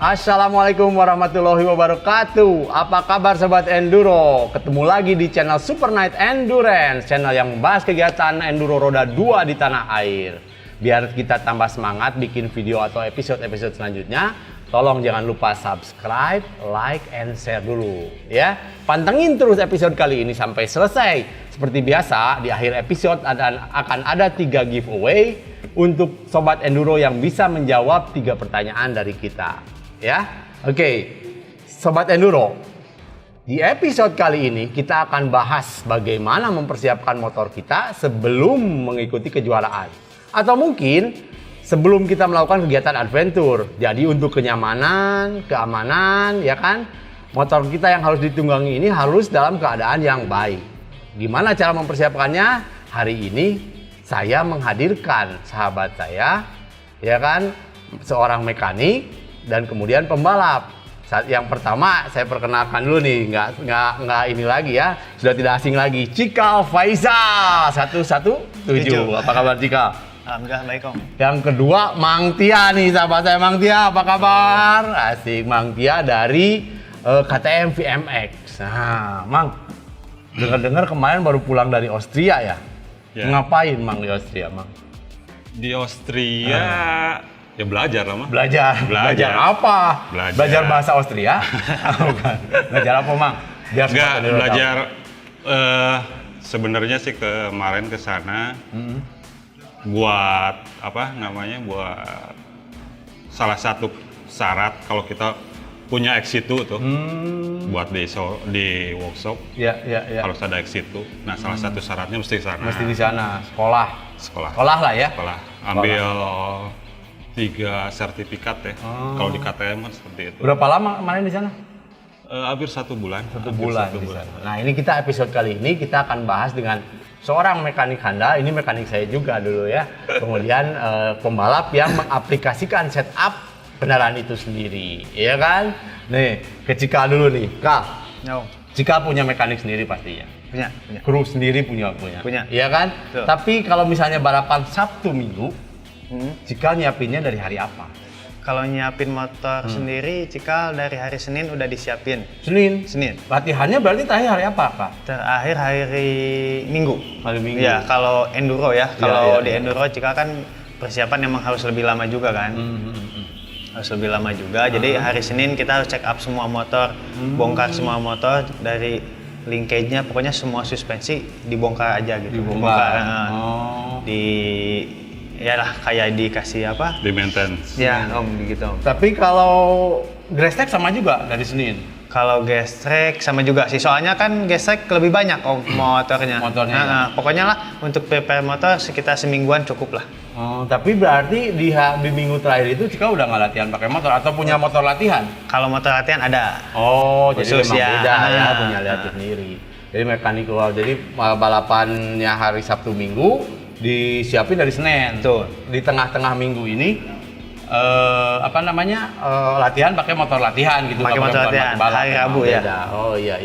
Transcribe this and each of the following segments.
Assalamualaikum warahmatullahi wabarakatuh. Apa kabar Sobat Enduro? Ketemu lagi di channel Super Night Endurance, channel yang membahas kegiatan Enduro roda 2 di tanah air. Biar kita tambah semangat bikin video atau episode-episode selanjutnya, tolong jangan lupa subscribe, like, and share dulu ya. Pantengin terus episode kali ini sampai selesai. Seperti biasa, di akhir episode akan ada 3 giveaway untuk Sobat Enduro yang bisa menjawab 3 pertanyaan dari kita. Ya, oke, Sobat Enduro, di episode kali ini kita akan bahas bagaimana mempersiapkan motor kita sebelum mengikuti kejuaraan, atau mungkin sebelum kita melakukan kegiatan adventure. Jadi untuk kenyamanan, keamanan, ya kan, motor kita yang harus ditunggangi ini harus dalam keadaan yang baik. Gimana cara mempersiapkannya? Hari ini saya menghadirkan sahabat saya, ya kan, seorang mekanik dan kemudian pembalap. Yang pertama saya perkenalkan dulu nih, nggak ini lagi ya, sudah tidak asing lagi, Cikal Faisal 117. Apa kabar Cikal? Alhamdulillah baik Om. Yang kedua Mang Tia nih, sahabat saya Mang Tia, apa kabar? Asik, Mang Tia dari KTM VMX. Nah, Mang, dengar-dengar kemarin baru pulang dari Austria ya? Ya. Ngapain Mang di Austria, Mang? Di Austria ya belajar lah Mang. Belajar apa? Belajar bahasa Austria? Bukan. Belajar apa Mang? Biar Enggak, Sobat Enduro belajar sebenarnya sih kemarin ke sana buat apa namanya, buat salah satu syarat kalau kita punya X-Situ tuh buat di workshop. Ya. Harus ada X-Situ. Nah, salah satu syaratnya mesti di sana. Mesti di sana, sekolah lah ya. Sekolah. Ambil 3 sertifikat ya. Kalau di KTM kan seperti itu. Berapa lama kemarin di sana? Hampir 1 bulan. Satu bulan di sana. Nah, ini kita episode kali ini kita akan bahas dengan seorang mekanik handal. Ini mekanik saya juga dulu ya. Kemudian pembalap yang mengaplikasikan setup kendaraan itu sendiri, ya kan? Nih, ke Cikal dulu nih, Kak. No. Cikal punya mekanik sendiri pastinya. Punya. Kru sendiri punya. Iya kan? Betul. Tapi kalau misalnya balapan Sabtu Minggu, Cikal nyiapinnya dari hari apa? Kalau nyiapin motor sendiri, Cikal dari hari Senin udah disiapin. Senin. Latihannya berarti terakhir hari apa, Kak? Terakhir hari Minggu. Hari Minggu. Ya, kalau enduro ya. Kalau di iya. enduro Cikal kan persiapan emang harus lebih lama juga kan. Harus lebih lama juga. Jadi hari Senin kita harus check up semua motor, bongkar semua motor dari linkage-nya, pokoknya semua suspensi dibongkar aja gitu. Dibongkar. Ya lah, kayak dikasih apa? Di maintenance. Ya, Om, gitu Om. Tapi kalau Grass sama juga dari Senin. Kalau gestrek sama juga sih, soalnya kan gestrek lebih banyak motornya. Ya. Pokoknya lah untuk prepare motor sekitar semingguan cukup lah. Tapi berarti di minggu terakhir itu Cikal udah nggak latihan pakai motor atau punya motor latihan? Kalau motor latihan ada. Jadi memang ya. beda ya, punya latih sendiri. Jadi mekanik luar, jadi balapannya hari Sabtu Minggu disiapin dari Senin. Betul. Di tengah-tengah minggu ini latihan pakai motor latihan gitu. Pakai motor latihan hari Rabu ya. Oh iya,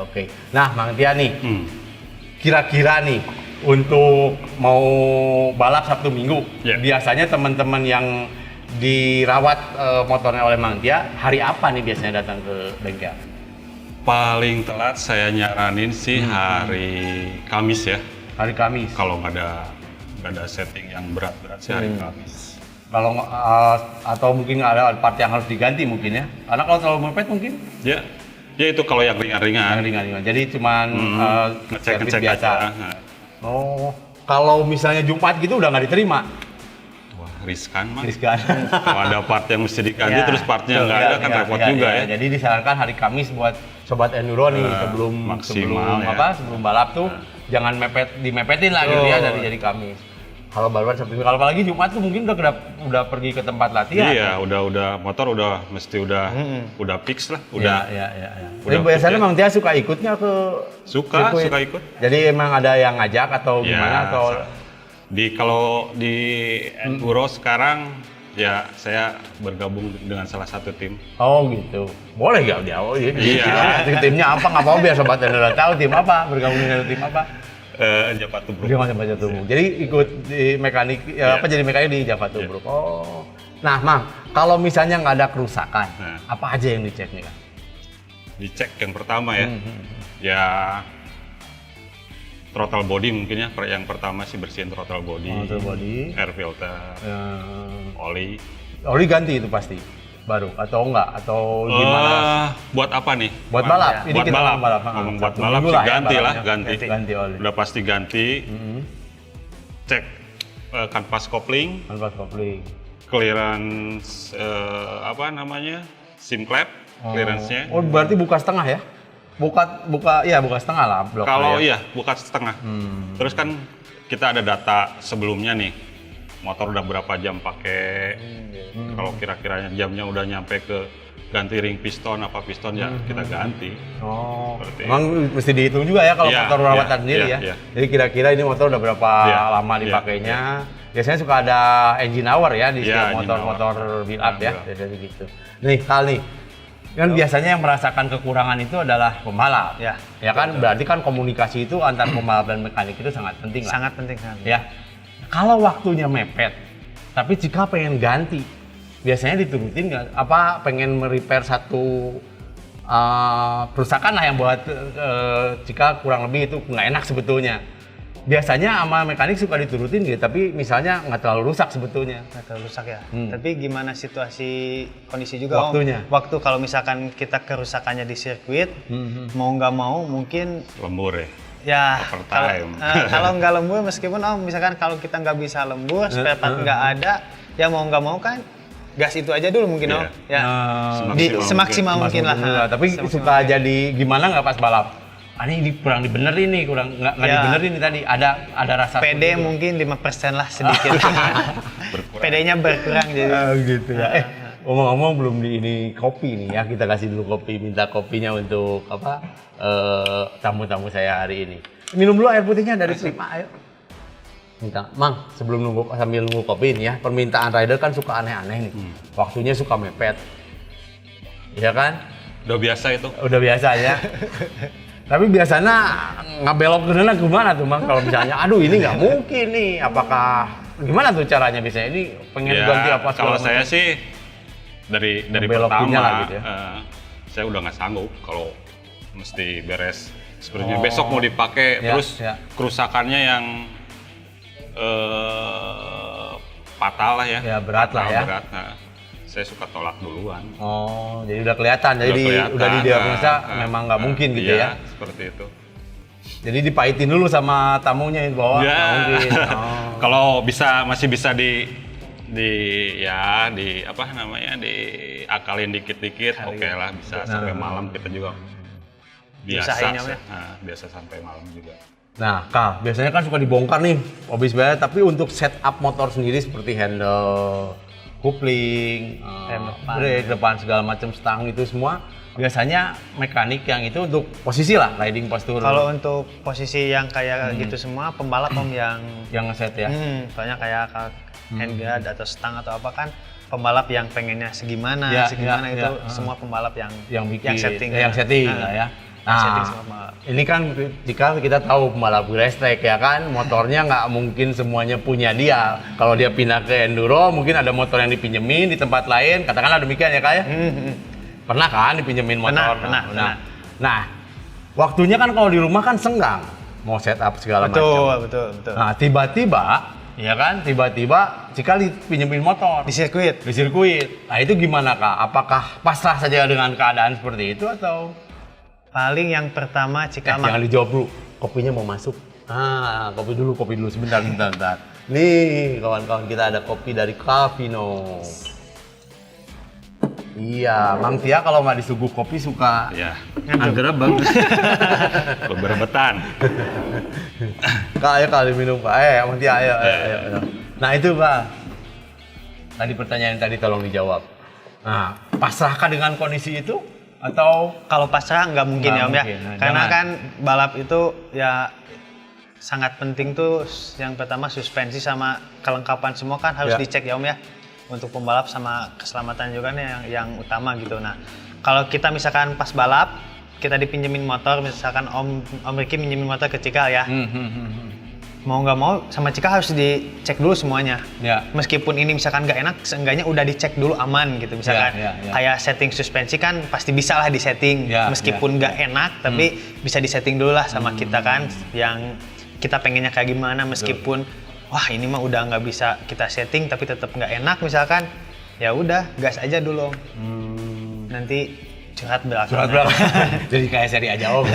oke. Nah, Mang Tia nih, kira-kira nih untuk mau balap Sabtu Minggu, biasanya teman-teman yang dirawat motornya oleh Mang Tia, hari apa nih biasanya datang ke bengkel? Paling telat saya nyaranin sih hari Kamis ya. Hari Kamis. Kalau nggak ada setting yang berat-berat sih hari Kamis. Kalau atau mungkin ada part yang harus diganti mungkin ya. Karena kalau terlalu mepet mungkin. Ya itu kalau yang ringan-ringan. Jadi cuman ngecek biasa. aja. Kalau misalnya Jumat gitu udah nggak diterima. Wah, riskan mah. Kalau ada part yang mesti diganti terus partnya nggak ada kan repot juga ya. Jadi disarankan hari Kamis buat Sobat Enduro nih sebelum balap tuh jangan dimepetin lah gitu ya dari Kamis. Kalau balapan Sabtu Minggu, kalau apalagi Jumat tuh mungkin udah pergi ke tempat latihan. Iya, udah motor udah fix lah, udah. Iya. Jadi biasanya Mang Tia suka ikutnya ke suka ikut. Jadi emang ada yang ngajak atau gimana atau kalau di Enduro sekarang ya saya bergabung dengan salah satu tim. Oh gitu. Boleh gak dia? Iya. Timnya apa? Nggak apa-apa biar Sobat Enduro tahu tim apa, bergabung dengan tim apa. Java Tubruk. Dia Java Tubruk. Jadi ikut di mekanik jadi mekanik di Java Tubruk. Oh. Nah, Mang, kalau misalnya nggak ada kerusakan, Nah. apa aja yang dicek nih, Kang? Dicek yang pertama ya, ya throttle body mungkin ya. Yang pertama sih bersihin throttle body, Throttle body. air filter, oli. Oli ganti itu pasti baru atau enggak atau gimana? Buat apa nih? Buat balap. Ya. Ini Buat kita balap. ngomong balap. Ngomong Ah, buat satu balap minggu sih lah ya ganti lah, balapnya. ganti. Ganti oli. Udah pasti ganti. Cek kanvas kopling, Kanvas kopling. clearance apa namanya? Sim clap, clearance-nya. Oh, berarti buka setengah ya? Buka setengah lah blok. Kalau ya. iya, buka setengah. Terus kan kita ada data sebelumnya nih. Motor udah berapa jam pakai. Kalau kira-kiranya jamnya udah nyampe ke ganti ring piston apa piston ya kita ganti. Oh, Seperti memang mesti dihitung juga ya kalau Iya, motor perawatan iya, sendiri iya, ya. iya. Jadi kira-kira ini motor udah berapa Iya, lama iya, dipakainya. Biasanya suka ada engine hour ya di Iya, setiap engine motor-motor build up ya, Build up. biasanya gitu. Nih, Kal nih. Kan biasanya yang merasakan kekurangan itu adalah pembalap. Ya, Ya kan berarti kan komunikasi itu antar pembalap dan mekanik itu sangat penting lah. sangat penting kan. Ya. Kalau waktunya mepet, tapi jika pengen ganti, biasanya diturutin nggak? Apa pengen merepair satu kerusakan lah yang buat jika kurang lebih itu nggak enak sebetulnya. Biasanya sama mekanik suka diturutin gitu, tapi misalnya nggak terlalu rusak sebetulnya. Nggak terlalu rusak ya. Tapi gimana situasi kondisi juga Waktunya. Om? Waktu kalau misalkan kita kerusakannya di sirkuit, mau nggak mau mungkin Lembur ya. ya Overtime. kalau nggak lembur meskipun Om misalkan kalau kita nggak bisa lembur, spare part nggak ada, ya mau nggak mau kan gas itu aja dulu mungkin Om. Ya. Semaksimal mungkin lah. Tapi Semaksimal suka mungkin. jadi gimana nggak pas balap? Ini kurang dibenerin nih, kurang nggak Ya. dibenerin nih tadi. Ada rasa PD seperti itu. mungkin 5% lah sedikit. PD-nya berkurang jadi. Gitu ya. Ngomong-ngomong belum di ini kopi nih ya, kita kasih dulu kopi, minta kopinya untuk apa tamu-tamu saya hari ini. Minum dulu air putihnya dari Prima, ayo. Minta, Mang, sebelum sambil nunggu kopi ini ya, permintaan rider kan suka aneh-aneh nih. Waktunya suka mepet. Iya kan? Udah biasa itu. Udah biasa ya. Tapi biasanya ngebelok ke sana gimana tuh, Mang? Kalau misalnya, aduh ini nggak mungkin nih, apakah gimana tuh caranya biasanya? Ini pengen ganti apa kalau segala saya macam? sih dari Ngebelokinnya pertama lah gitu ya. saya udah nggak sanggup kalau mesti beres sebenarnya besok mau dipakai Ya, terus ya. kerusakannya yang fatal lah ya. Ya, berat lah Fatal, ya. berat. Nah, saya suka tolak duluan. Oh, jadi udah kelihatan, jadi Kelihatan, udah didiagnosa nah, memang nggak mungkin gitu iya, ya. Seperti itu. Jadi dipahitin dulu sama tamunya bahwa Ya. nggak mungkin. Oh. Kalau masih bisa di apa namanya diakalin dikit-dikit, oke lah bisa sampai malam kita juga biasa. Usahain ya, Om, ya? Biasa sampai malam juga. Nah, Kak, biasanya kan suka dibongkar nih, habis bayar. Tapi untuk setup motor sendiri seperti handle, kopling, brake depan segala macam stang itu semua biasanya mekanik yang itu untuk posisi lah, riding posture. Kalau untuk posisi yang kayak gitu semua pembalap Om yang ngeset ya. soalnya kayak handguard atau stang atau apa kan pembalap yang pengennya segimana Ya, segimana ya, itu ya. semua pembalap yang bikin setting yang setting lah ya. setting Nah, semua pembalap. ini kan jika kita tahu pembalap race track ya kan, motornya nggak mungkin semuanya punya dia. Kalau dia pindah ke enduro, mungkin ada motor yang dipinjemin di tempat lain, katakanlah demikian ya Kak ya. Pernah kan dipinjemin motor? Pernah. Nah, waktunya kan kalau di rumah kan senggang, mau setup segala macam. Betul. Nah, tiba-tiba, ya kan, tiba-tiba jika dipinjemin motor Di sirkuit. di sirkuit. Nah, itu gimana Kak? Apakah pasrah saja dengan keadaan seperti itu atau Paling yang pertama jika jangan dijawab dulu, kopinya mau masuk. Kopi dulu sebentar. Nih, kawan-kawan kita ada kopi dari Cafino. Iya, Mang Tia kalau nggak disuguh kopi suka Ya, antara bagus. berbetan. Kak, ayo kali minum Pak. Mang Tia, ayo. Nah itu Pak. Tadi pertanyaan tadi tolong dijawab. Nah, pasrahkah dengan kondisi itu? Atau kalau pasrah nggak mungkin Nggak ya Om ya. mungkin, nah, Karena jangan. kan balap itu ya sangat penting tuh yang pertama suspensi sama kelengkapan semua kan harus Ya. dicek ya Om ya. Untuk pembalap sama keselamatan juga nih yang utama gitu. Nah, kalau kita misalkan pas balap kita dipinjemin motor, misalkan Om Ricky minjemin motor ke Cikal ya. mau nggak mau sama Cika harus dicek dulu semuanya. Ya. Meskipun ini misalkan nggak enak, seenggaknya udah dicek dulu aman gitu. Misalkan Ya. kayak setting suspensi kan pasti bisa lah disetting. Ya, Meskipun nggak enak, tapi bisa disetting dulu lah sama kita kan. Yang kita pengennya kayak gimana, meskipun wah ini mah udah nggak bisa kita setting tapi tetap nggak enak misalkan, ya udah gas aja dulu. Nanti curhat belakang. Jadi kayak seri aja om.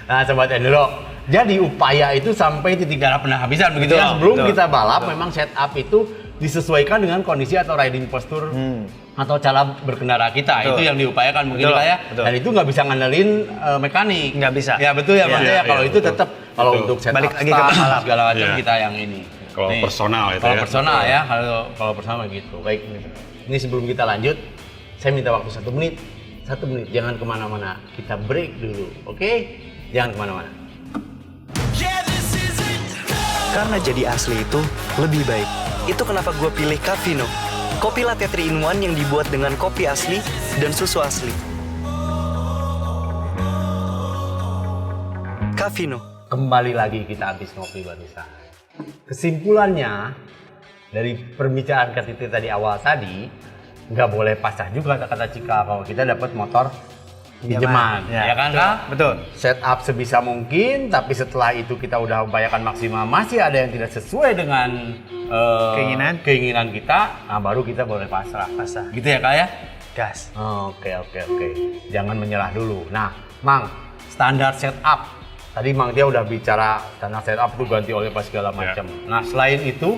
Nah sobat enduro, jadi upaya itu sampai titik darah penahabisan begitu ya. Sebelum kita balap memang setup itu disesuaikan dengan kondisi atau riding posture atau cara berkendara kita. Itu yang diupayakan mungkin kayak. Dan itu nggak bisa ngandelin mekanik. Nggak bisa. Ya betul ya Mas ya. Kalau itu tetap kalau untuk setup Balik lagi ke pembalap segala macam kita yang ini. Kalau Nih, personal itu kalau ya. personal ya, kalau personal gitu. Baik. Ini sebelum kita lanjut, saya minta waktu 1 menit. 1 menit, jangan kemana-mana. Kita break dulu, oke? Jangan kemana-mana. Karena jadi asli itu lebih baik. Itu kenapa gue pilih Cafino. Kopi latte 3-in-1 yang dibuat dengan kopi asli dan susu asli. Cafino. Kembali lagi kita habis ngopi barusan. Kesimpulannya, dari perbicaraan kita tadi awal tadi, nggak boleh pasrah juga kata Cika kalau kita dapat motor pinjaman, ya kan Kak? Betul. Setup sebisa mungkin, tapi setelah itu kita udah upayakan maksimal, masih ada yang tidak sesuai dengan keinginan kita, nah baru kita boleh pasrah. Gitu ya Kak ya? Gas. Oke. Jangan menyerah dulu. Nah, Mang, standar setup. Tadi Mang Tia udah bicara standar setup itu ganti oleh pas segala macam. Nah, selain itu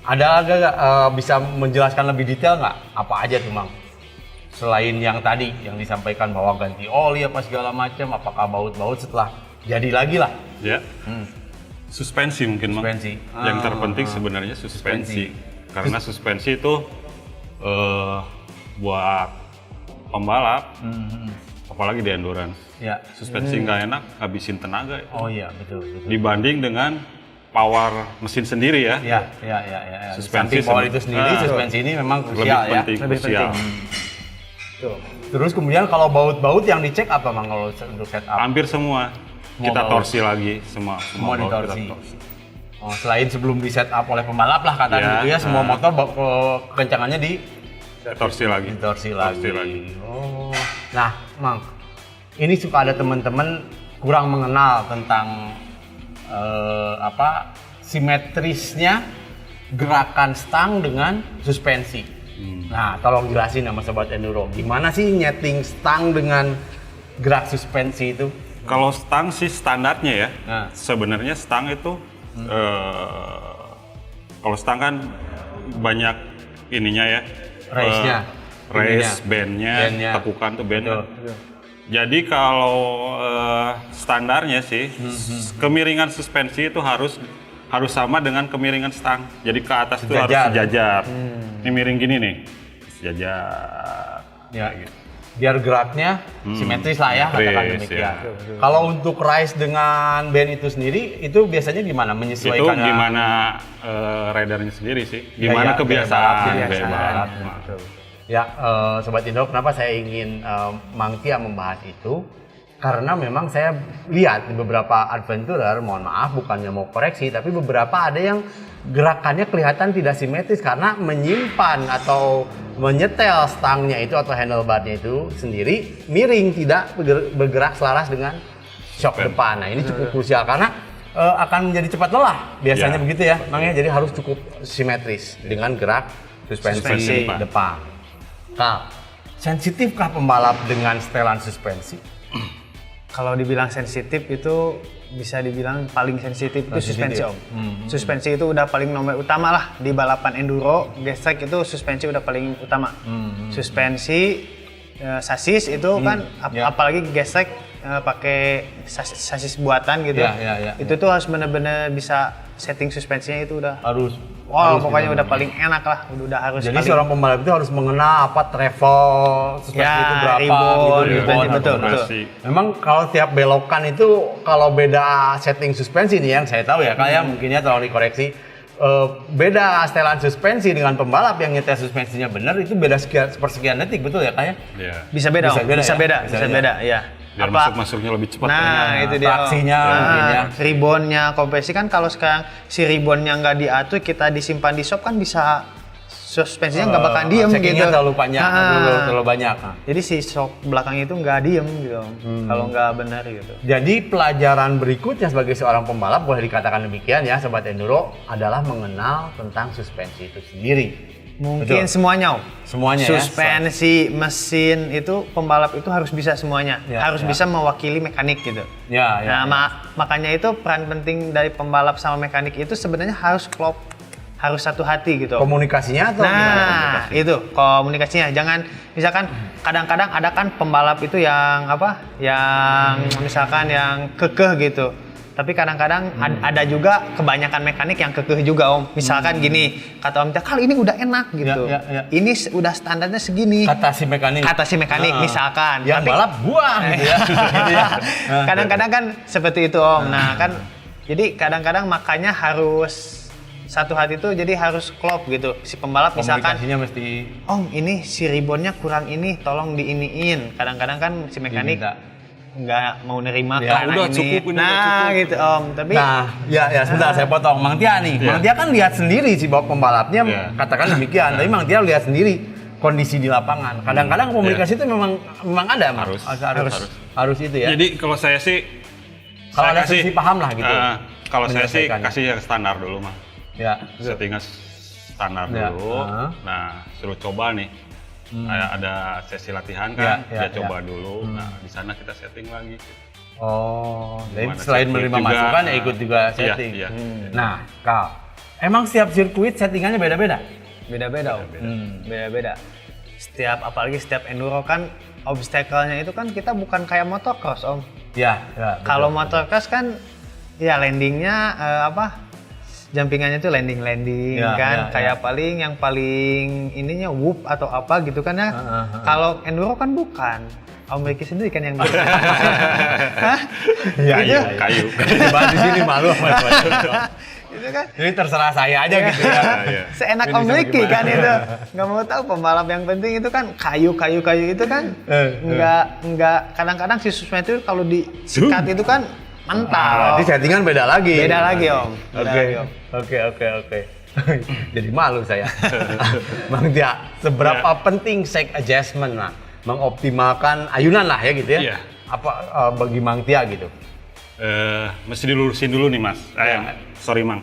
ada agak bisa menjelaskan lebih detail nggak? Apa aja tuh Mang? Selain yang tadi yang disampaikan bahwa ganti oli apa segala macam, apakah baut-baut setelah jadi lagi lah? Ya. Suspensi mungkin Mang. Suspensi. Yang terpenting sebenarnya suspensi. Karena suspensi itu buat pembalap, apalagi di endurance. Ya. Suspensi nggak enak, habisin tenaga. Oh iya, betul. Dibanding dengan power mesin sendiri ya. Ya. Suspensi Samping power itu sendiri, suspensi ini memang lebih krusial ya. penting, krusial. Tuh. Terus kemudian kalau baut-baut yang dicek apa Mang kalau untuk setup? Hampir semua kita baut. torsi lagi, semua baut kita ditorsi. torsi. Oh, selain sebelum di setup oleh pembalap lah katanya gitu ya, semua motor kekencangannya Torsi lagi. ditorsi lagi. Oh. Nah, Mang, ini suka ada teman-teman kurang mengenal tentang simetrisnya gerakan stang dengan suspensi. Nah, tolong jelasin sama sobat enduro, gimana sih nyeting stang dengan gerak suspensi itu? Kalau stang sih standarnya ya. Nah. Sebenarnya stang itu kalau stang kan banyak ininya ya. Race-nya. Race, bandnya, tekukan tuh band. Jadi kalau standarnya sih kemiringan suspensi itu harus sama dengan kemiringan stang. Jadi ke atas itu harus sejajar. Ini miring gini nih, sejajar. Ya, gitu. Biar geraknya simetris lah ya, katakan demikian. Ya. Kalau untuk race dengan band itu sendiri, itu biasanya gimana? Menyesuaikan? Itu gimana ridernya sendiri sih? Gimana kebiasaan. Ya, Sobat Indo, kenapa saya ingin Mang Tia membahas itu? Karena memang saya lihat di beberapa adventurer, mohon maaf bukannya mau koreksi, tapi beberapa ada yang gerakannya kelihatan tidak simetris karena menyimpan atau menyetel stangnya itu atau handlebarnya itu sendiri miring, tidak bergerak selaras dengan shock depan. Nah ini cukup krusial karena akan menjadi cepat lelah biasanya begitu ya, makanya jadi harus cukup simetris dengan gerak suspensi depan. Kal, sensitifkah pembalap dengan setelan suspensi? Kalau dibilang sensitif itu bisa dibilang paling sensitif itu suspensi Om. Suspensi itu udah paling nomor utama lah di balapan enduro, gestrek itu suspensi udah paling utama. Suspensi, sasis itu kan apalagi gestrek pakai sasis buatan gitu. Itu tuh harus benar-benar bisa setting suspensinya itu udah Harus pokoknya udah paling enak lah, udah harus. Jadi seorang pembalap itu harus mengenal apa travel suspensi itu berapa ribbon, betul. Memang kalau tiap belokan itu kalau beda setting suspensi nih yang saya tahu ya kayak mungkinnya tolong dikoreksi, beda setelan suspensi dengan pembalap yang nyetel suspensinya benar itu beda sepersekian detik, betul ya kayak? Iya. Bisa beda, bisa beda ya. Biar masuk-masuknya lebih cepat. Nah, itu dia. Traksinya mungkin ya. Ribbonnya, kompresi kan kalau sekarang si ribbonnya nggak diatur, kita disimpan di shop kan bisa suspensinya nggak bakal diem checkingnya gitu. terlalu banyak, terlalu banyak. Jadi si shop belakang itu nggak diem gitu, kalau nggak benar gitu. Jadi pelajaran berikutnya sebagai seorang pembalap boleh dikatakan demikian ya Sobat Enduro adalah mengenal tentang suspensi itu sendiri. Mungkin Betul. semuanya, Semuanya ya. suspensi, mesin itu pembalap itu harus bisa semuanya, Ya, harus bisa mewakili mekanik gitu. Ya, ya. Nah, makanya itu peran penting dari pembalap sama mekanik itu sebenarnya harus klop, harus satu hati gitu. Komunikasinya atau gimana Nah, komunikasi? itu komunikasinya. Jangan misalkan kadang-kadang ada kan pembalap itu yang apa? Yang misalkan yang kekeh gitu. Tapi kadang-kadang ada juga kebanyakan mekanik yang kekeh juga, Om. Misalkan gini, kata Om, kali ini udah enak gitu. Ya, ya. Ini udah standarnya segini. Kata si mekanik. Misalkan. Yang Tapi- balap gua gitu ya. Gitu ya. Kadang-kadang kan seperti itu, Om. Nah, kan jadi kadang-kadang makanya harus satu hati itu jadi harus klop gitu. Si pembalap misalkan, Komunikasinya mesti Om, ini si ribbonnya kurang ini, tolong diiniin. Kadang-kadang kan si mekanik diminta. nggak mau nerima Ya, karena udah ini. cukup, ini udah nah, cukup. gitu, Om. Tapi Nah, ya sebentar saya potong. Mang Tia nih. Iya. Mang Tia kan lihat sendiri sih bahwa pembalapnya Iya. katakan demikian. Tapi Mang Tia lihat sendiri kondisi di lapangan. Kadang-kadang komunikasi itu memang ada, Mang. Harus. Harus itu ya. Jadi kalau saya sih Kalau saya ada sisi paham lah gitu. Kalau saya sih menyelesaikannya. kasih yang standar dulu mah. Ya. Settingnya standar Ya. dulu. Ah. Nah, suruh coba nih. Ada sesi latihan kan, Ya, dia coba dulu. Nah, di sana kita setting lagi. Oh, jadi Gimana selain sirkuit menerima juga, masukan ya nah, ikut juga iya, setting. iya. Nah, Kal, emang setiap sirkuit settingannya beda-beda? beda-beda, Om. Beda-beda. Apalagi setiap enduro kan obstacle-nya itu kan kita bukan kayak motocross, Om. Ya, ya. Kalau motocross kan ya landingnya jumpingannya tuh landing Ya, kan, ya, kayak yang paling ininya whoop atau apa gitu kan ya. Kalau enduro kan bukan. Om Ricky sendiri kan yang Hah? Ya, Gitu? ya, Kayu. Bahas di sini malu sama Itu kan Jadi terserah saya aja gitu ya. Iya. seenak Ini Om sama Ricky gimana? kan itu. Nggak mau tahu pembalap yang penting itu kan kayu itu kan nggak kadang-kadang si suspensi itu kalau disikat itu kan mental. Nanti settingan beda lagi. Beda lagi, Om. Beda lagi, Om. Oke. Jadi malu saya. Bang Tia, seberapa penting shake adjustment lah, mengoptimalkan ayunan lah ya gitu ya? Iya. Apa bagi Mang Tia gitu? Mesti dilurusin dulu nih, Mas. Sorry, Mang.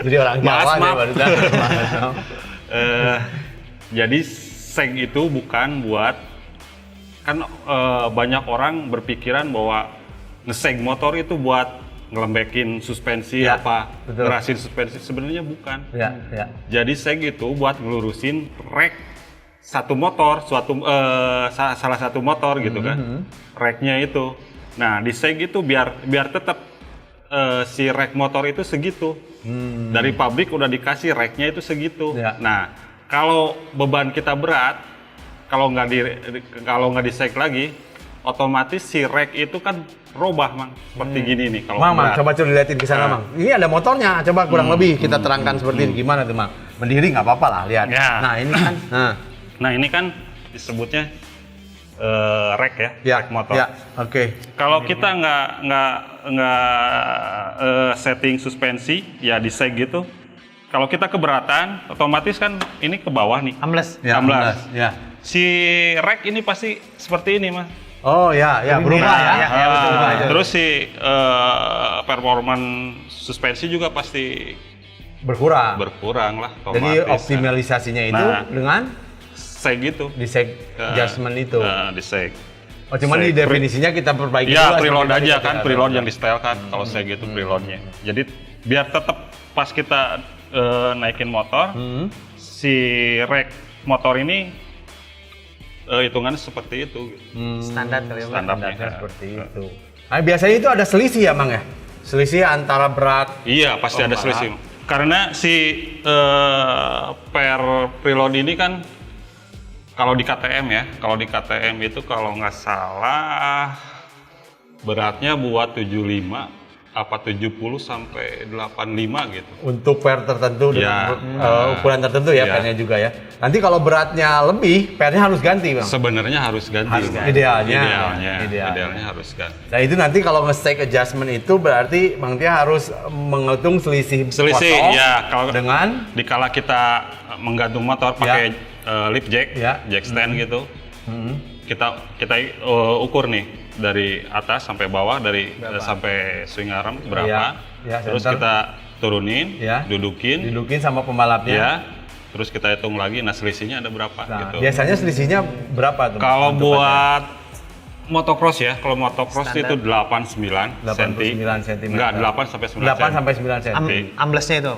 Jadi orang Jawa Maaf. nih barusan. Jadi seg itu bukan buat kan banyak orang berpikiran bahwa ngeseg motor itu buat ngelembekin suspensi Ya, apa, betul. ngerasin suspensi, sebenarnya bukan. Ya. Jadi seg itu buat ngelurusin rek satu motor, salah satu motor gitu kan. Reknya itu. Nah, di seg itu biar tetap si rek motor itu segitu. Dari pabrik udah dikasih reknya itu segitu. Ya. Nah, kalau beban kita berat, kalau nggak di seg lagi, otomatis si rek itu kan robah, Mang. Seperti gini nih kalau Mang, berat. coba dilihatin ke sana, Nah. Mang. Ini ada motornya, coba kurang lebih kita terangkan seperti ini. Gimana tuh, Mang? Berdiri nggak apa-apa lah, lihat. Ya. Nah, ini kan. Nah, ini kan disebutnya rek ya, rek motor. Ya, oke. Kalau kita nggak setting suspensi ya di seg gitu, kalau kita keberatan, otomatis kan ini ke bawah nih. Ambles. Ya, 16. Ya. Si rek ini pasti seperti ini, Mas. Oh ya, berubah ya. ya, betul, betul. Terus si performan suspensi juga pasti Berkurang. berkurang lah. Jadi otomatis. optimalisasinya itu Nah. dengan Seg gitu. di shake adjustment itu. Di seg. Oh, cuman di Seg. definisinya kita perbaiki Ya, dulu. preload seperti aja tadi kan, kita preload katakan. yang di setel kan. Kalau saya gitu preloadnya. Jadi biar tetap pas kita naikin motor, si rek motor ini hitungannya seperti itu. Standar kali ya. Standarnya. Standarnya seperti itu. Nah, biasanya itu ada selisih ya, Mang ya? Selisih antara berat. Iya, pasti ada pembalap. selisih. Karena si per preload ini kan kalau di KTM ya, kalau di KTM itu kalau nggak salah beratnya buat 75, apa 70 sampai 85 gitu. Untuk per tertentu dengan ukuran tertentu ya, Ya. pernya juga ya. Nanti kalau beratnya lebih, pernya harus ganti, Bang. Sebenarnya harus ganti. Harus Bang. ganti. Idealnya. Idealnya harus ganti. Nah itu nanti kalau nge-stake adjustment itu berarti Bang Tia harus menghitung selisih kosong ya, kalau dengan dikala kita menggantung motor pakai lift jack, Ya. jack stand gitu. Kita ukur nih dari atas sampai bawah, dari sampai swing arm berapa. Ya, terus center. kita turunin, Ya. dudukin, didudukin sama pembalapnya. ya. Terus kita hitung lagi, nah selisihnya ada berapa Nah, gitu. biasanya selisihnya berapa tuh? Kalau bentukannya? buat motocross ya, kalau motocross itu 89 89 cm. Enggak, 8 sampai 9 8 cm. sampai 9 cm. Amblesnya itu.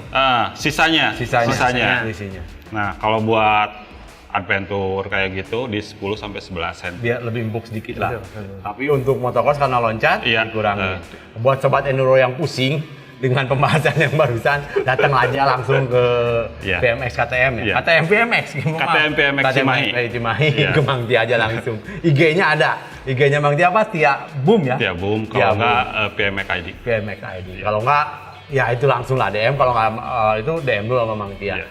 Sisanya. Sisanya. Selisihnya. Nah, kalau buat adventure kayak gitu di 10 sampai 11 cm. Biar lebih empuk sedikit lah. Tapi untuk motocross karena loncat Iya. dikurangi. Buat sobat enduro yang pusing dengan pembahasan yang barusan, datang aja langsung ke Iya. PMX KTM ya. Iya. KTM PMX. KTM PMX Cimahi. Cimahi. Iya. Ke Mang Tia aja langsung. IG-nya ada. IG-nya Mang Tia apa? Tia Boom ya? Ya, boom. Tia Kalau enggak Boom. PMX ID. PMX ID. Kalau enggak ya itu langsung lah DM. Kalau enggak itu DM dulu sama Mang Tia. Iya.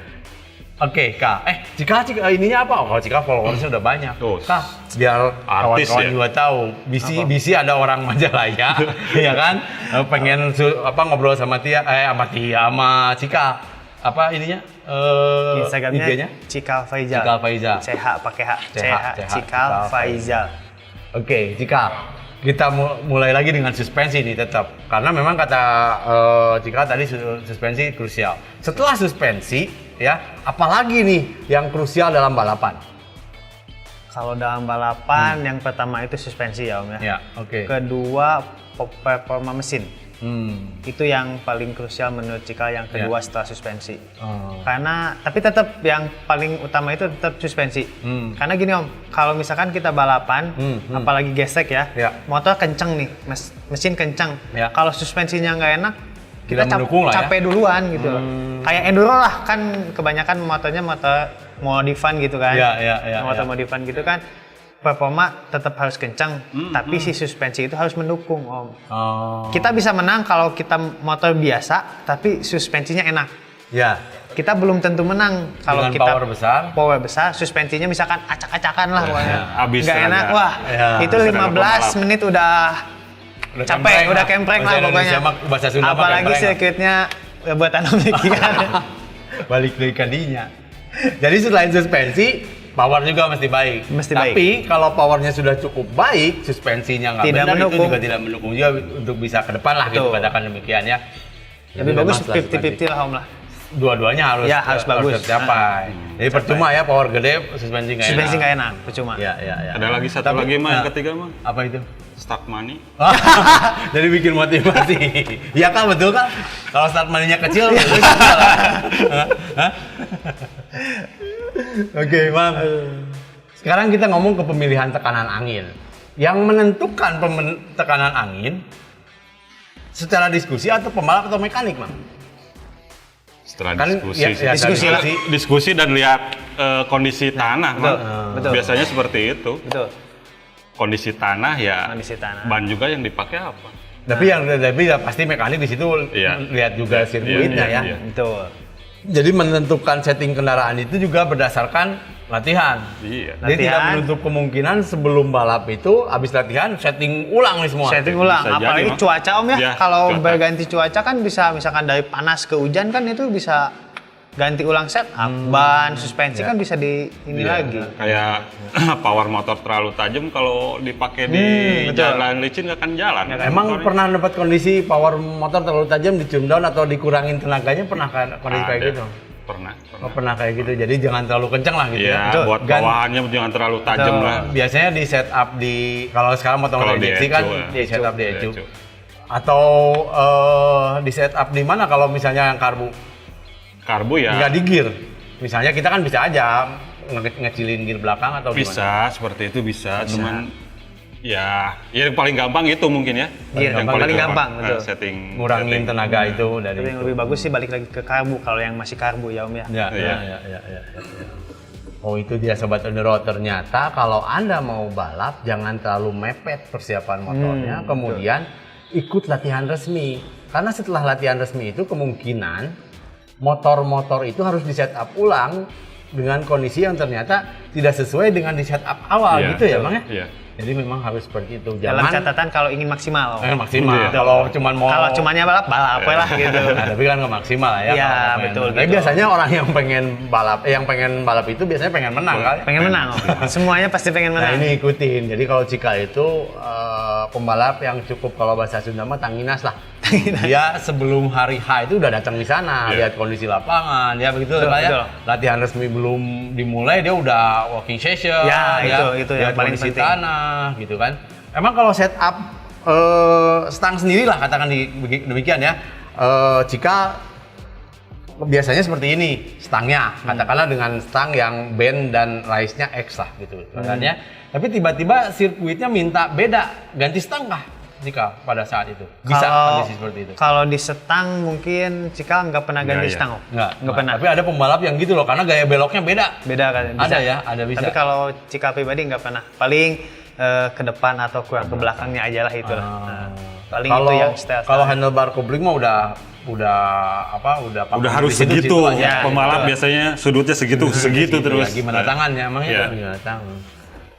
Oke, Kak. Cika ininya apa? Oh, kalau Cika followersnya udah banyak. Oh, Kak, biar artis kawan-kawan ya? juga tahu. Bisi ada orang Majalaya, ya kan? Pengen ngobrol sama sama Cika. Apa ininya? Instagramnya IG-nya? Cikal Faizal. Cikal Faizal. CH pakai H. CH, Cikal Faizal. Oke, Cika. Kita mulai lagi dengan suspensi nih tetap. Karena memang kata Cika tadi suspensi krusial. Setelah suspensi, ya, apalagi nih yang krusial dalam balapan? Kalau dalam balapan yang pertama itu suspensi ya Om ya. Ya, oke. Kedua performa mesin. Hmm. Itu yang paling krusial menurut Cikal yang kedua setelah suspensi. Oh. Karena tapi tetap yang paling utama itu tetap suspensi. Karena gini Om, kalau misalkan kita balapan, apalagi gesek ya, Ya. motor kenceng nih, mesin kenceng. Ya. Kalau suspensinya nggak enak, kita Tidak mendukung lah ya. capek duluan gitu loh. Kayak enduro lah kan kebanyakan motornya motor modifan gitu kan. Ya, motor modifan gitu kan. Performa tetap harus kencang, tapi si suspensi itu harus mendukung Om. Oh. Kita bisa menang kalau kita motor biasa, tapi suspensinya enak. Ya. Kita belum tentu menang kalau Dengan kita power besar. suspensinya misalkan acak-acakan lah pokoknya. habis Nggak tenaga. enak, wah Ya, itu habis 15 tenaga menit udah capek, udah kempreng lah pokoknya. Bahasa Sunda mah Apalagi kempreng lah. sirkuitnya buatan Amerika. Balik dari kandinya. Jadi selain suspensi, power juga mesti baik. Mesti Tapi kalau powernya sudah cukup baik, suspensinya nggak Tidak benar, itu mendukung. juga tidak mendukung juga untuk bisa ke depan lah gitu, Betul. katakan demikian ya. Lebih Jadi bagus memang setelah suspensi, 50-50 lah Om lah. dua-duanya harus Ya, harus bagus. tercapai. Jadi percuma ya power gede, suspensi nggak enak. Suspensi nggak enak, percuma. Ya. Ada lagi satu Tapi, lagi mah yang nah, ketiga mah Apa itu? start money. Jadi bikin motivasi. Iya kan, betul kan? Kalau start money-nya kecil, Iya. itu bisa lah. Hah? Oke, Bang. Sekarang kita ngomong ke pemilihan tekanan angin. Yang menentukan tekanan angin secara diskusi atau pembalap atau mekanik, Bang? Setelah Kan, diskusi, ya, sih. ya, Diskusi lah. Diskusi dan lihat kondisi tanah, betul, Bang. betul. Biasanya seperti itu. Betul. Kondisi tanah ya. Kondisi tanah. Ban juga yang dipakai apa? Tapi ya pasti mekanik di situ Iya. lihat juga sirkuitnya Iya, ya. iya. Betul. Jadi menentukan setting kendaraan itu juga berdasarkan latihan. Iya. Dia tidak Latihan. menutup kemungkinan sebelum balap itu habis latihan setting ulang nih semua. Setting ulang, Bisa jadi, apalagi Bang. cuaca Om ya. Ya, Kalau cuaca. berganti cuaca kan bisa misalkan dari panas ke hujan kan itu bisa ganti ulang setup, ban, suspensi kan bisa di ini lagi. Kayak power motor terlalu tajam kalau dipakai di betul. jalan licin nggak akan jalan. Emang Motornya. pernah dapat kondisi power motor terlalu tajam di tune down atau dikurangin tenaganya, pernah kan kondisi kayak Ada. gitu? Pernah. Oh, pernah kayak gitu. Jadi jangan terlalu kencang lah gitu Iya, ya. buat Gan- bawahannya jangan terlalu tajam Betul. lah. Biasanya di setup di kalau sekarang motor Kalau di injeksi ecu, kan ya. di setup di ecu. Ecu. Atau di setup di mana kalau misalnya yang karbu Karbu ya nggak di gear. Misalnya kita kan bisa aja ngecilin gear belakang atau gimana? bisa, seperti itu bisa. Cuman ya yang paling gampang itu mungkin ya. Iya, Yang paling gampang, betul. setting Ngurangin setting. tenaga itu dari Tapi yang lebih bagus sih balik lagi ke karbu kalau yang masih karbu ya Om ya. Ya, Iya. ya. Oh, itu dia Sobat Enduro. Ternyata kalau Anda mau balap jangan terlalu mepet persiapan motornya. Kemudian ikut latihan resmi. Karena setelah latihan resmi itu kemungkinan motor-motor itu harus di setup ulang dengan kondisi yang ternyata tidak sesuai dengan di setup awal Iya, gitu ya Bang ya? Iya. Jadi memang harus seperti itu. Dalam catatan kalau ingin maksimal. Maksimal. Iya. Kalau cuman mau Kalau cumannya balap lah gitu. Nah, tapi kan nggak maksimal lah ya. Iya, kalau pengen. betul, Tapi betul. biasanya orang yang pengen balap itu biasanya pengen menang kan? Pengen menang. Semuanya pasti pengen Nah menang. ini ikutin. Jadi kalau Cika itu pembalap yang cukup kalau bahasa Sunda mah tanginas lah. Dia sebelum hari H itu udah datang di sana, Iya. lihat kondisi lapangan, ya begitu Betul, Pak ya. betul. Latihan resmi belum dimulai dia udah walking session, Ya, itu yang lihat paling kondisi penting. tanah, gitu kan. Emang kalau setup stang sendiri lah katakan demikian ya. Jika biasanya seperti ini stangnya, katakanlah dengan stang yang bend dan rise-nya X lah gitu katanya. Tapi tiba-tiba sirkuitnya minta beda, ganti stang kah Jika pada saat itu? Bisa kondisi seperti itu? Kalau di setang mungkin Cikal nggak pernah ganti Nggak, ya. setang, oh? Nggak pernah. Tapi ada pembalap yang gitu loh, karena gaya beloknya beda. Beda kan? Ada ya, ada bisa. Tapi kalau Cikal pribadi nggak pernah. Paling ke depan atau kurang ke belakangnya aja lah itu. Nah, paling Kalau itu yang style. kalau handlebar coupling mah udah pakai Udah harus di situ segitu. aja. Pembalap betul. biasanya sudutnya segitu Gitu terus. ya, gimana tangannya emangnya Iya. gimana tangan.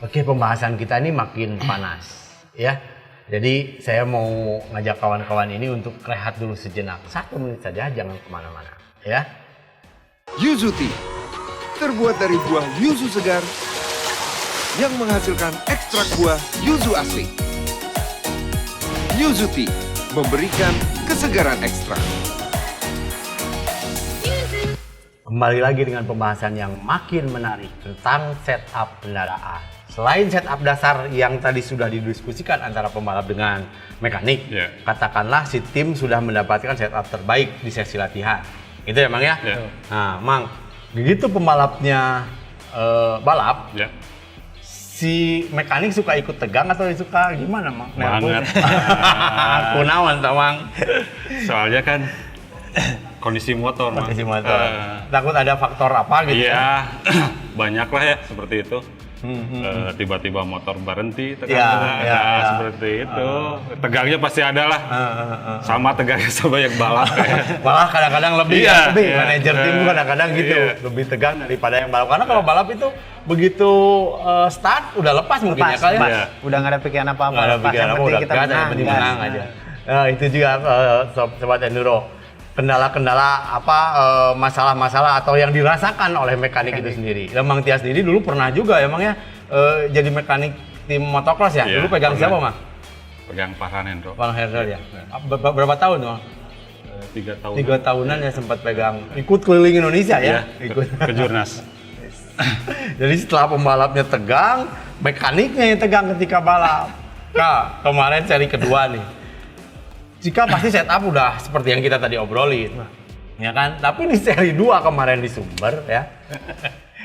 Oke, pembahasan kita ini makin panas ya. Jadi saya mau ngajak kawan-kawan ini untuk rehat dulu sejenak. 1 menit saja, jangan kemana-mana ya. Yuzu Tea terbuat dari buah yuzu segar yang menghasilkan ekstrak buah yuzu asli. Yuzu Tea memberikan kesegaran ekstra. Kembali lagi dengan pembahasan yang makin menarik tentang setup kendaraan. Selain setup dasar yang tadi sudah didiskusikan antara pembalap dengan mekanik, Yeah. katakanlah si tim sudah mendapatkan setup terbaik di sesi latihan. Itu ya Mang ya? Yeah. Nah Mang, begitu pembalapnya balap, Ya. si mekanik suka ikut tegang atau suka gimana Mang? Banget. Kunawan toh Mang. Soalnya kan kondisi motor, Mang. Kondisi motor. Takut ada faktor apa gitu? Iya, banyak lah ya seperti itu. Tiba-tiba motor berhenti, tegang. Ya, ya. Seperti itu. Tegangnya pasti ada lah. Sama tegangnya sama yang balap. Malah kadang-kadang lebih Iya, lebih iya. manajer tim kadang-kadang gitu Iya. lebih tegang daripada yang balap, karena kalau balap itu begitu start udah lepas mungkin ya kali lepas. Iya. Udah nggak ada pikiran apa-apa. nggak ada lepas. pikiran Yang apa, penting udah kita gas, yang menang. penting gas. menang aja. Nah, itu juga sobat enduro, kendala-kendala apa masalah-masalah atau yang dirasakan oleh mekanik itu sendiri. Dan Mang Tia sendiri dulu pernah juga emang ya jadi mekanik tim motocross ya. Iya, Dulu pegang pernah. siapa Mang? Pegang Farhan Hendro. Bang Herdal ya. Berapa tahun Mang? 3 tahun. 3 tahunan ya sempat pegang, ikut keliling Indonesia ya, Iya, ikut ke Jurnas. Jadi setelah pembalapnya tegang, mekaniknya yang tegang ketika balap. Nah, kemarin seri kedua nih, Jika pasti setup udah seperti yang kita tadi obrolin, ya kan? Tapi di seri 2 kemarin di Sumber ya,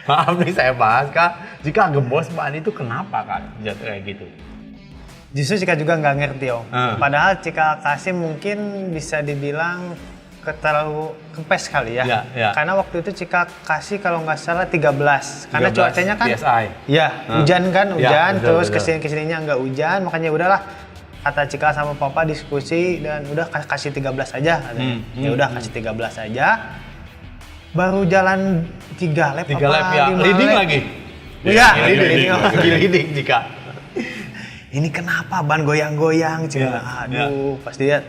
maaf nih saya bahas Kak, jika gembos ban itu kenapa Kak jatuh kayak gitu? Justru Cika juga nggak ngerti om. Padahal Cika Kasim mungkin bisa dibilang terlalu kempes kali ya. Ya, ya. Karena waktu itu Cika kasih kalau nggak salah 13. Karena 13 cuacanya kan PSI. ya hujan kan, Ya, hujan betul, terus betul. kesininya nggak hujan, makanya udahlah kata Cika sama Papa diskusi dan udah kasih 13 aja. Ya udah kasih 13 aja. Baru jalan 3 lap 3 lap ya, 5 leading lap. lagi. Iya, Leading, leading Jika. Ini kenapa ban goyang-goyang? Iya, Aduh, pas dilihat,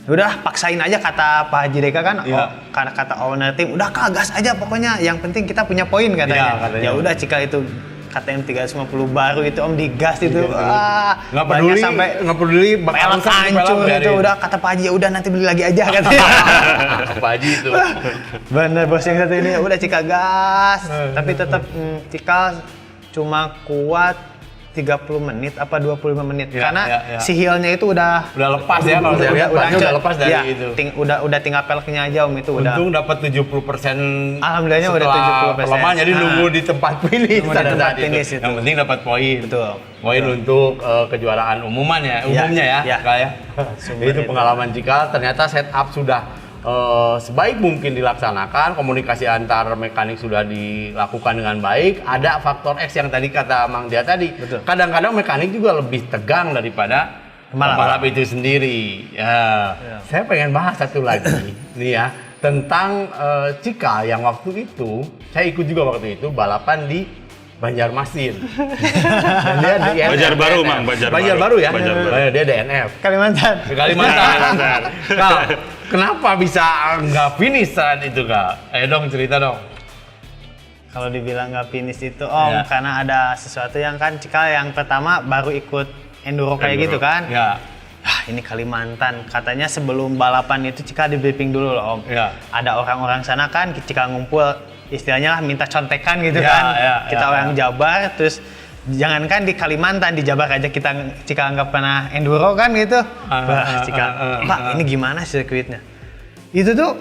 udah paksain aja kata Pak Haji Deka kan, Iya. karena kata owner tim, udah Kak, gas aja pokoknya, yang penting kita punya poin Iya, katanya. katanya. Ya udah Cika itu KTM 350 baru itu om digas itu, Nggak bannya peduli, sampai nggak peduli bakal pelek hancur itu, udah kata Pak Haji, ya udah nanti beli lagi aja katanya. Pak Haji itu. Bener bos yang satu ini, udah Cika gas, tapi tetap Cika cuma kuat 30 menit apa 25 menit Ya, karena ya, ya. si heel-nya itu udah Lepas ya kalau saya lihat bannya udah lepas dari ya, itu. udah tinggal peleknya aja om itu udah. Untung dapat 70%. Alhamdulillahnya udah setelah 70%. perlombaan, jadi nunggu di tempat finish. Nunggu di pada tempat saat itu. finish itu. Yang penting dapat poin. Betul. Poin untuk kejuaraan umumnya ya, Ya. Kak ya. Sumber Itu itu. pengalaman Jika ternyata setup sudah sebaik mungkin dilaksanakan, komunikasi antar mekanik sudah dilakukan dengan baik. Ada faktor X yang tadi kata Mang Dia tadi. Betul. Kadang-kadang mekanik juga lebih tegang daripada pembalap itu sendiri. Ya. Saya pengen bahas satu lagi nih ya tentang Cikal yang waktu itu saya ikut juga waktu itu balapan di Banjarmasin. Dan dia di Banjarbaru, DNF. Mang, Banjarbaru ya. Banjarbaru. Dia DNF. Kalimantan. Ke Kalimantan. Kal, kenapa bisa nggak finish saat itu Kak? Ayo dong cerita dong. Kalau dibilang nggak finish itu Om, Ya. karena ada sesuatu yang kan Cikal yang pertama baru ikut enduro kayak Enduro. gitu kan. Ya. Ini Kalimantan, katanya sebelum balapan itu Cikal di briefing dulu loh Om. Ya. Ada orang-orang sana kan, Cikal ngumpul, istilahnya lah minta contekan gitu Ya, kan. ya, Kita ya, orang Jabar, terus jangankan di Kalimantan, di Jabar aja Cikal nggak pernah enduro kan gitu. Cikal, Pak ini gimana sirkuitnya? Itu tuh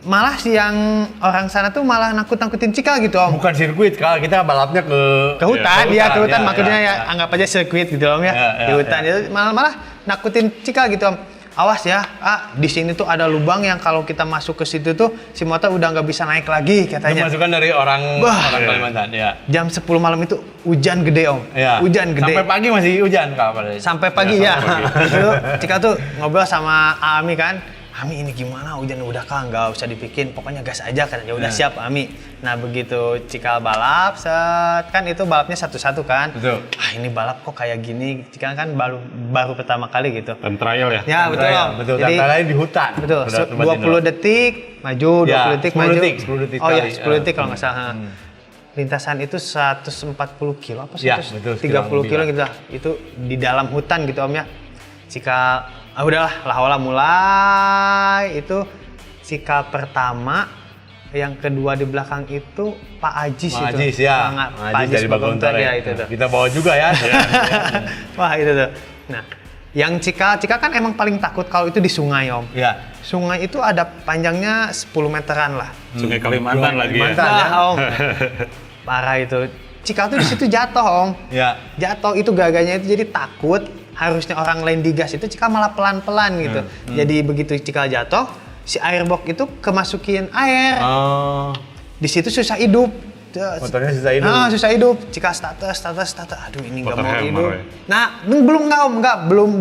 malah si yang orang sana tuh malah nakut-nakutin Cikal gitu Om. Bukan sirkuit Kal, kita balapnya Ke hutan, Ya, ke hutan, ya, maksudnya ya, ya, ya. anggap aja sirkuit gitu Om ya. Ya, Di hutan itu malah nakutin Cikal gitu Om. Awas ya, di sini tuh ada lubang yang kalau kita masuk ke situ tuh si motor udah nggak bisa naik lagi Itu katanya. masukan dari orang Kalimantan ya. Jam 10 malam itu hujan gede Om. Ya. Hujan gede. Sampai pagi masih hujan Kak pada Sampai pagi ya. Itu Cikal tuh ngobrol sama Ami kan. Ami ini gimana hujan udah Kak, nggak usah dibikin, pokoknya gas aja kan. Ya udah siap Ami. Nah begitu Cikal balap, kan itu balapnya satu-satu kan. Betul. Ini balap kok kayak gini. Cikal kan baru pertama kali gitu. Dan trial ya. Ya betul Om. Betul. Jadi Jadi di hutan. betul. Udah tempat 20 detik maju, 20 Ya, detik 10 maju. detik, 10 detik Oh iya, sekali. 10 detik kalau nggak salah. Lintasan itu 140 kilo apa Ya, betul, 130 kilo gitu lah. Itu di dalam hutan gitu Om ya. Cikal udahlah lah mulai itu Cikal pertama, yang kedua di belakang itu Pak Ajis Pak itu. Ajis ya. Pak Ajis dari Bagontor ya ya. itu tuh. Kita bawa juga ya. Wah itu tuh. Nah, yang Cikal kan emang paling takut kalau itu di sungai Om. Ya. Sungai itu ada panjangnya 10 meteran lah. Sungai Kalimantan lagi ya. Kalimantan. ya. Wah, Om. Parah itu. Cikal tuh di situ jatuh Om. Ya. Jatuh itu gaganya itu jadi takut. Harusnya orang lain digas itu Cikal malah pelan-pelan gitu. Jadi begitu Cikal jatuh, si airbox itu kemasukin air. Oh. Di situ susah hidup. Motornya susah hidup. Nah, susah hidup. Cikal starter. Aduh, ini nggak Motor mau hammer hidup. ya? Nah,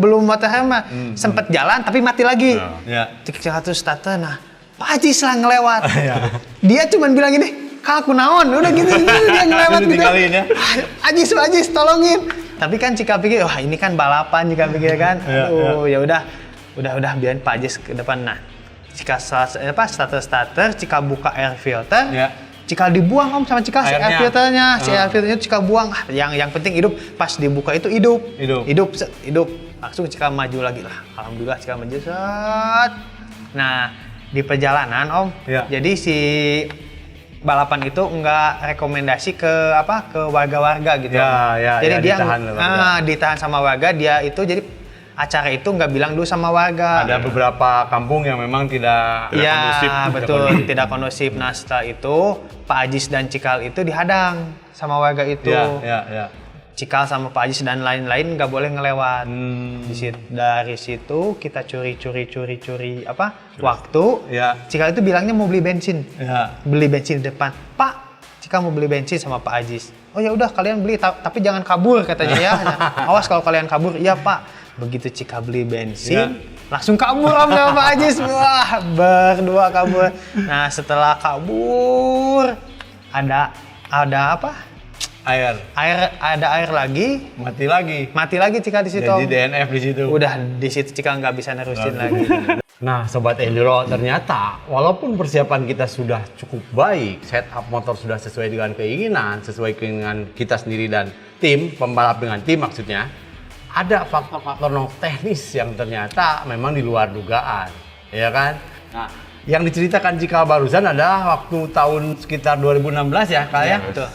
belum motor hammer. Sempet jalan tapi mati lagi. Ya. Cikal tuh starter. Nah, Pak Ajis lah ngelewat. Ya. Dia cuman bilang gini, Kak aku naon, udah gitu dia ngelewat Itu gitu. ditinggalin ya? Ajis tolongin. Tapi kan Cikal pikir, wah ini kan balapan, Cikal pikir kan. Aduh, ya udah biarin Pak Ajis ke depan. Nah, Cikal starter, Cikal buka air filter. Ya. Cikal dibuang Om sama Cikal si air Airnya. filternya. Si air filternya Cikal buang. Yang penting hidup. Pas dibuka itu hidup. Hidup. Langsung Cikal maju lagi lah. Alhamdulillah Cikal maju set. Nah, di perjalanan Om. Ya. Jadi si balapan itu nggak rekomendasi ke warga-warga gitu. Ya, Jadi dia ditahan sama warga. ditahan sama warga. Dia itu jadi acara itu nggak bilang dulu sama warga. Ada beberapa kampung yang memang tidak kondusif. Iya betul, tidak kondusif. Nah setelah itu Pak Ajis dan Cikal itu dihadang sama warga itu. Ya. Cikal sama Pak Ajis dan lain-lain nggak boleh ngelewat. Dari situ kita curi waktu. Ya. Cikal itu bilangnya mau beli bensin. Ya. Beli bensin di depan. Pak, Cikal mau beli bensin sama Pak Ajis. Oh ya udah kalian beli tapi jangan kabur katanya ya. Awas kalau kalian kabur. Iya Pak. Begitu Cikal beli bensin, langsung kabur Om sama Pak Ajis. Wah, berdua kabur. Nah, setelah kabur ada apa? Ada air lagi. Mati lagi Cikal di situ. Jadi Om. DNF di situ. Udah di situ Cikal nggak bisa nerusin lagi. Nah, Sobat Enduro, ternyata walaupun persiapan kita sudah cukup baik, setup motor sudah sesuai dengan keinginan, sesuai dengan kita sendiri dan tim, pembalap dengan tim maksudnya, ada faktor-faktor non teknis yang ternyata memang di luar dugaan, ya kan? Nah, yang diceritakan Cikal barusan adalah waktu tahun sekitar 2016 ya, Kak ya? Betul,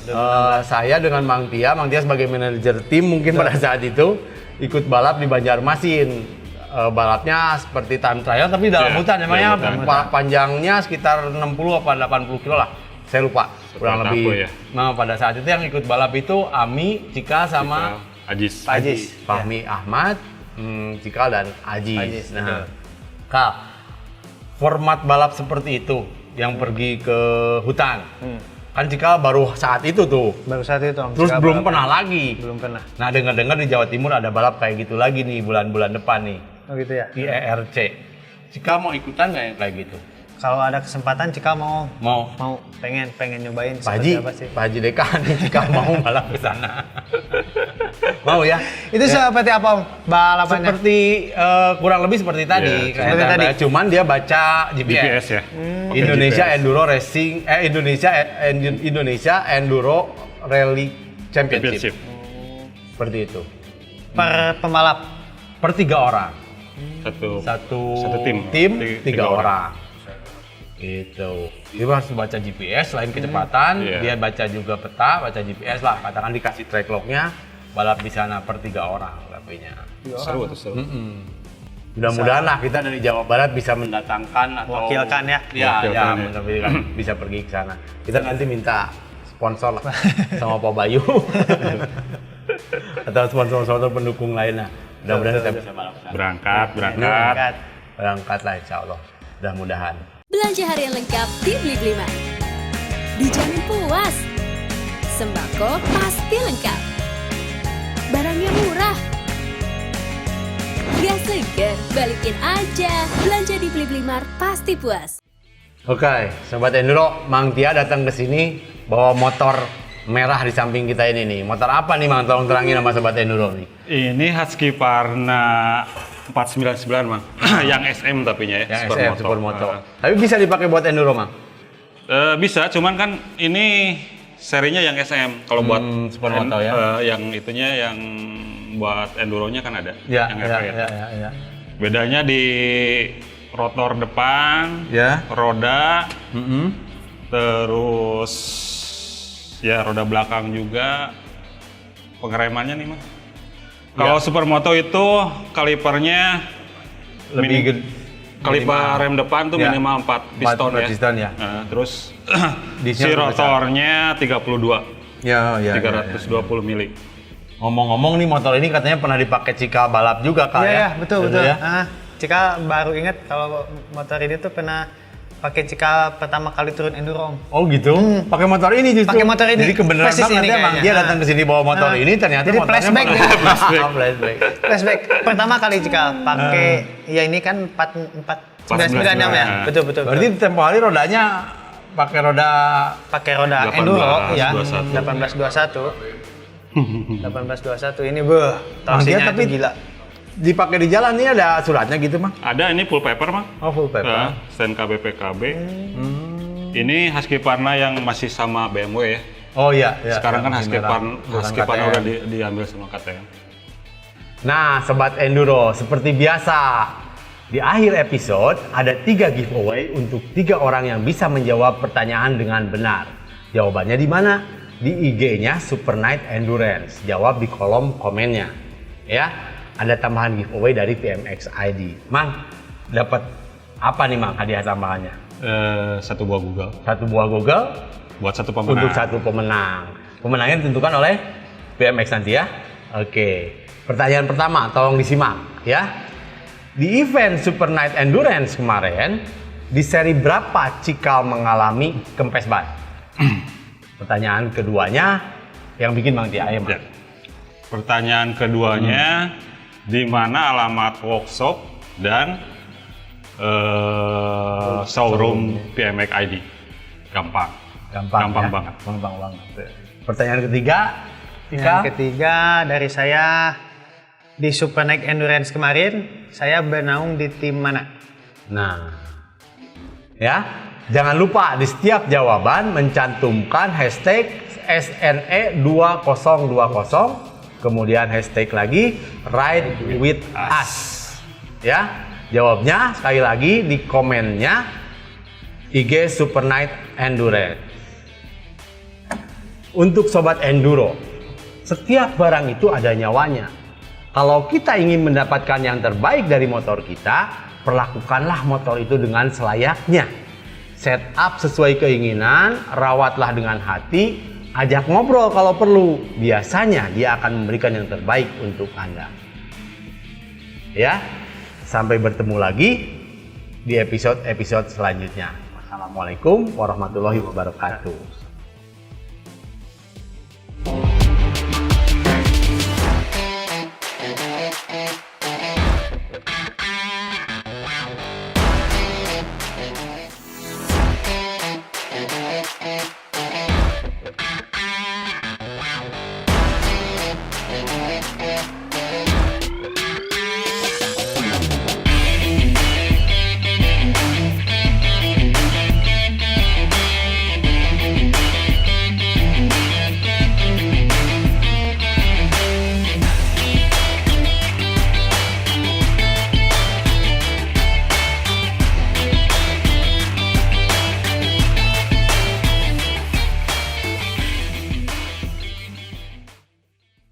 Saya dengan Mang Tia sebagai manajer tim mungkin pada saat itu ikut balap di Banjarmasin. Balapnya seperti time trial tapi dalam hutan namanya, panjangnya sekitar 60 apa 80 kilo lah, saya lupa kurang lebih. Ya. Nah pada saat itu yang ikut balap itu Ami, Cikal sama Ajis. Fahmi Ahmad, Cikal dan Ajis. Nah, betul. Kak, format balap seperti itu yang pergi ke hutan Kan Cikal baru saat itu tuh. Baru saat itu Om. Terus Cikal belum balap. pernah lagi. Belum pernah. Nah, dengar-dengar di Jawa Timur ada balap kayak gitu lagi nih bulan-bulan depan nih. Oh gitu ya. Di ERC. Cikal mau ikutan nggak yang kayak gitu? Kalau ada kesempatan Cikal mau Mau. pengen nyobain Pak Haji, seperti apa sih. Pak Haji Dekan nih Cikal mau balap ke sana. Mau ya? Itu seperti apa Om balapannya? Seperti kurang lebih seperti tadi. Iya, Kayak seperti tadi. Cuman dia baca GPS. GPS ya. Pakai Indonesia GPS. Enduro Racing Indonesia Enduro Rally Championship. Championship. Seperti itu. Per pembalap. Per 3 orang. Satu tim. Tim Tiga 3 orang. Gitu. Dia harus baca GPS selain kecepatan, Iya. dia baca juga peta, baca GPS lah. Katakan dikasih track lognya, balap di sana per 3 orang tapi-nya. Seru tuh seru. Mudah-mudahan lah kita dari Jawa Barat bisa mendatangkan atau Wakilkan ya. Ya, Wakilkan ya. mudah-mudahan bisa pergi ke sana. Kita nanti minta sponsor lah sama Pak Bayu atau sponsor-sponsor pendukung lainnya. Mudah-mudahan kita bisa balap ke sana. Berangkat. Berangkat lah insya Allah. Mudah-mudahan. Belanja harian lengkap di Blibli Mart. Dijamin puas. Sembako pasti lengkap. Barangnya murah. Gak seger, balikin aja. Belanja di Blibli Mart pasti puas. Oke, Sobat Enduro, Mang Tia datang ke sini bawa motor merah di samping kita ini nih. Motor apa nih Mang? Tolong terangin sama Sobat Enduro nih. Ini Husqvarna 499 Mang. Yang SM tapi ya. Yang SM Supermoto. Ah. Tapi bisa dipakai buat enduro, Mang? Bisa, cuman kan ini serinya yang SM. Kalau buat Supermoto ya. Yang itunya yang buat enduronya kan ada. Ya, yang ya, FR. ya. Bedanya di rotor depan, Ya. roda, terus ya roda belakang juga. Pengeremannya nih Mang. Kalau Supermoto itu kalipernya Lebih gede. kaliper rem depan tuh Ya. minimal 4 piston 4 ya. piston ya. Nah, terus Disnya si lebih rotornya 32, Ya, 320 mili. Ngomong-ngomong nih motor ini katanya pernah dipakai Cikal balap juga Kak Iya ya? ya, betul. Ya? Cikal baru ingat kalau motor ini tuh pernah pakai Cikal pertama kali turun enduro Om. Oh gitu? Pakai motor ini justru? Pakai motor ini. Jadi kebenaran Persis banget ini ya Mang, kayaknya. dia datang ke sini bawa motor ini ternyata Jadi motornya flashback motor- dia. Flashback. Flashback pertama kali Cikal pakai ya ini kan 499 jam ya. Betul. Berarti tempo hari rodanya pakai roda pakai roda 1821. enduro ya 1821 ini torsinya tapi itu gila. dipakai di jalan ini ada suratnya gitu Mang? Ada ini full paper Mang. Oh full paper. STNK BPKB. Ini Husqvarna yang masih sama BMW ya. Oh iya. Sekarang kan yang merah. Husqvarna KTM. udah diambil sama KTM. Nah, Sobat Enduro, seperti biasa, di akhir episode ada 3 giveaway untuk 3 orang yang bisa menjawab pertanyaan dengan benar. Jawabannya di mana? Di IG-nya Super Night Endurance. Jawab di kolom komennya. Ya, ada tambahan giveaway dari PMX ID. Mang, dapat apa nih Mang hadiah tambahannya? Satu buah Google Satu buah Google buat satu pemenang. untuk satu pemenang. Pemenangnya ditentukan oleh PMX nanti ya. Oke. Pertanyaan pertama, tolong disimak ya. Di event Super Night Endurance kemarin, di seri berapa Cikal mengalami kempes ban? Pertanyaan keduanya, yang bikin Bang Tia Ayam. Ya. Pertanyaan keduanya, di mana alamat workshop dan showroom PMX ID? Gampang ya? banget. Gampang banget. Pertanyaan ketiga, Yang ketiga dari saya di Super Night Endurance kemarin saya bernaung di tim mana? Nah, ya, jangan lupa di setiap jawaban mencantumkan hashtag SNE2020, kemudian hashtag lagi Ride with Us. Ya, jawabnya sekali lagi di komennya IG Super Night Endurance. Untuk Sobat Enduro, setiap barang itu ada nyawanya. Kalau kita ingin mendapatkan yang terbaik dari motor kita, perlakukanlah motor itu dengan selayaknya. Setup sesuai keinginan, rawatlah dengan hati, ajak ngobrol kalau perlu. Biasanya dia akan memberikan yang terbaik untuk Anda. Ya, sampai bertemu lagi di episode-episode selanjutnya. Assalamualaikum warahmatullahi wabarakatuh. Bye.